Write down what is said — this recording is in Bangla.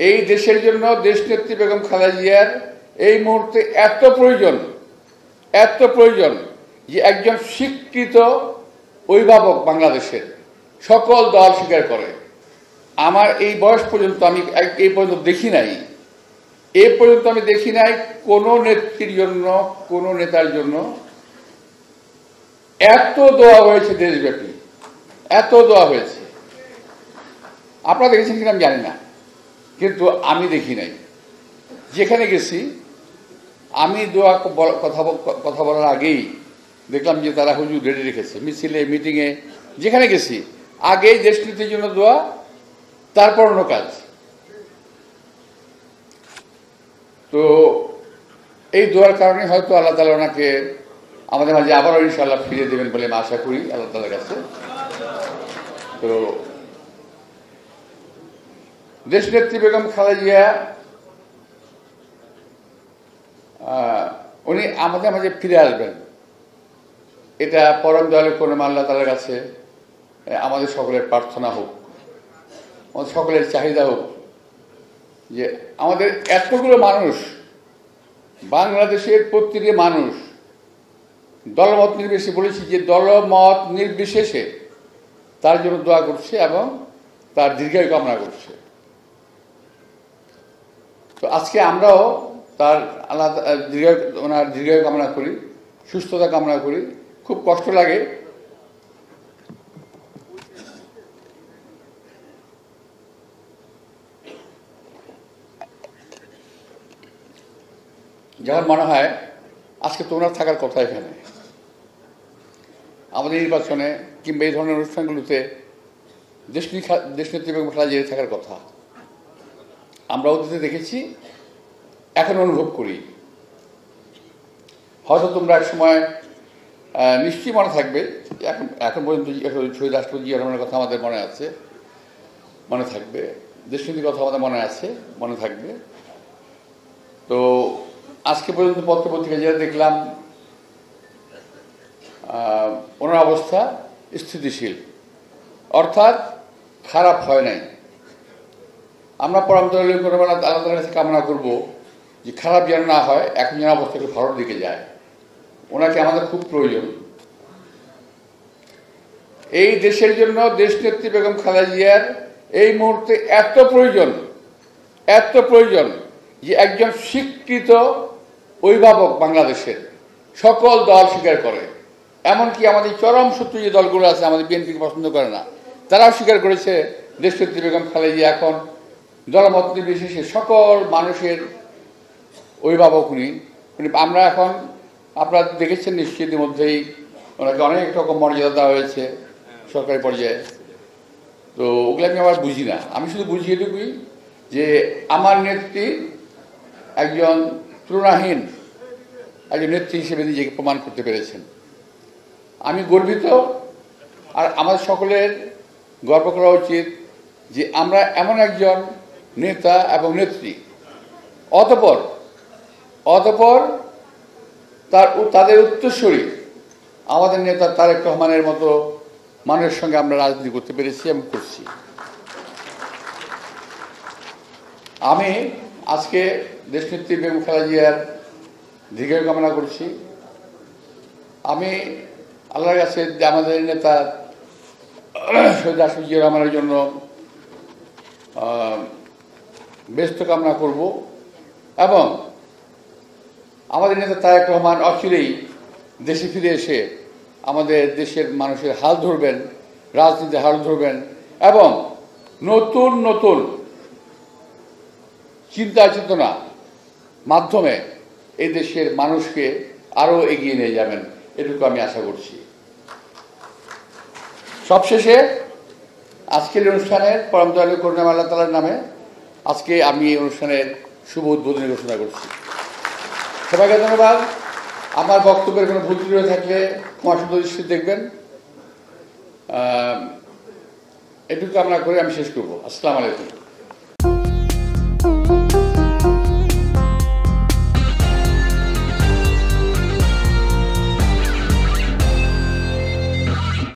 এই দেশের জন্য দেশনেত্রী বেগম খালেদা জিয়ার এই মুহূর্তে এত প্রয়োজন যে একজন স্বীকৃত অভিভাবক বাংলাদেশের সকল দল স্বীকার করে। আমার এই বয়স পর্যন্ত আমি এই পর্যন্ত দেখি নাই, কোনো নেত্রীর জন্য, কোনো নেতার জন্য এত দোয়া হয়েছে দেশব্যাপী, এত দোয়া হয়েছে। আপনারা দেখেছেন কিনা আমি জানি না, কিন্তু আমি দেখি নাই। যেখানে গেছি আমি দোয়া কথা বলার আগেই দেখলাম যে তারা হুজুর রেডি রেখেছে, মিছিলে, মিটিংয়ে যেখানে গেছি আগেই দেশনীতির জন্য দোয়া, তারপর অন্য কাজ। তো এই দোয়ার কারণে হয়তো আল্লাহ তাআলা ওনাকে আমাদের মাঝে আবারও ইনশাআল্লাহ ফিরিয়ে দেবেন বলে আমি আশা করি আল্লাহ তাআলার কাছে। তো দেশনেত্রী বেগম খালেদা জিয়া উনি আমাদের মাঝে ফিরে আসবেন, এটা পরম দয়ালু করুণা আল্লাহ তাআলার কাছে আমাদের সকলের প্রার্থনা হোক, আমাদের সকলের চাহিদা হোক যে আমাদের এতগুলো মানুষ, বাংলাদেশের প্রতিটি মানুষ দলমত নির্বিশেষে, বলেছি যে দলমত নির্বিশেষে তার জন্য দোয়া করছে এবং তার দীর্ঘায়ু কামনা করছে। তো আজকে আমরাও তার ওনার দীর্ঘায়ু কামনা করি, সুস্থতা কামনা করি। খুব কষ্ট লাগে যখন মনে হয় আজকে তো ওনার থাকার কথা এখানে, আমাদের নির্বাচনে কিংবা এই ধরনের অনুষ্ঠানগুলোতে দেশনেত্রী বেগম খালেদা জিয়া থাকার কথা। আমরা অতীতে দেখেছি, এখন অনুভব করি। হয়তো তোমরা এক সময় নিশ্চয়ই মনে থাকবে, এখন পর্যন্ত শহীদ রাষ্ট্রপতি জিয়া রহমানের কথা আমাদের মনে আছে, মনে থাকবে, দেশনীতির কথা আমাদের মনে আছে, মনে থাকবে। তো আজকে পর্যন্ত পত্রপত্রিকা যেটা দেখলাম ওনার অবস্থা স্থিতিশীল, অর্থাৎ খারাপ হয় নাই। আমরা পরম দয়ালু করুণা আল্লাহ তাআলার কাছে কামনা করব যে খারাপ যেন না হয়, এখন যেন অবস্থা একটু ভালোর দিকে যায়। ওনাকে আমাদের খুব প্রয়োজন। এই দেশের জন্য দেশনেত্রী বেগম খালেদা জিয়ার এই মুহূর্তে এত প্রয়োজন যে একজন স্বীকৃত অভিভাবক বাংলাদেশের সকল দল স্বীকার করে। এমনকি আমাদের চরম শত্রু যে দলগুলো আছে, আমাদের বিএনপিকে পছন্দ করে না, তারাও স্বীকার করেছে দেশনেত্রী বেগম খালেদা জিয়া এখন দলমত নির্বিশেষে সকল মানুষের অভিভাবক উনি। আমরা এখন, আপনারা দেখেছেন নিশ্চয়ই ইতিমধ্যেই, ওনাকে অনেক রকম মর্যাদা দেওয়া হয়েছে সরকারি পর্যায়ে। তো ওগুলো আমি আবার বুঝি না, আমি শুধু বুঝি এটুকুই যে আমার নেত্রী একজন তুলনাহীন একজন নেত্রী হিসেবে নিজেকে প্রমাণ করতে পেরেছেন। আমি গর্বিত, আর আমাদের সকলের গর্ব করা উচিত যে আমরা এমন একজন নেতা এবং নেত্রী, অতঃপর তাদের উত্তরসূরি আমাদের নেতা তারেক রহমানের মতো মানুষের সঙ্গে আমরা রাজনীতি করতে পেরেছি এবং করছি। আমি আজকে দেশনেত্রী বেগম খালেদা জিয়ার দীর্ঘায়ু কামনা করছি। আমি আল্লাহর কাছে আমাদের নেতা শহীদ রাষ্ট্রপতি জিয়া রহমানের জন্য ব্যস্ত কামনা করব এবং আমাদের নেতা তারেক রহমান অচিরেই দেশে ফিরে এসে আমাদের দেশের মানুষের হাল ধরবেন, রাজনীতির হাল ধরবেন এবং নতুন চিন্তা চেতনা মাধ্যমে এই দেশের মানুষকে আরও এগিয়ে নিয়ে যাবেন, এটুকু আমি আশা করছি। সবশেষে আজকের অনুষ্ঠানের পরম দয়ালু করুণা আল্লাহ তাআলার নামে আজকে আমি এই অনুষ্ঠানের শুভ উদ্বোধনী ঘোষণা করছি। সবাইকে ধন্যবাদ। আমার বক্তব্যের কোনো ভুল ত্রুটি থাকলে ক্ষমা সুন্দর দৃষ্টিতে দেখবেন। এটুকু কামনা করে আমি শেষ করব। আসসালামু আলাইকুম।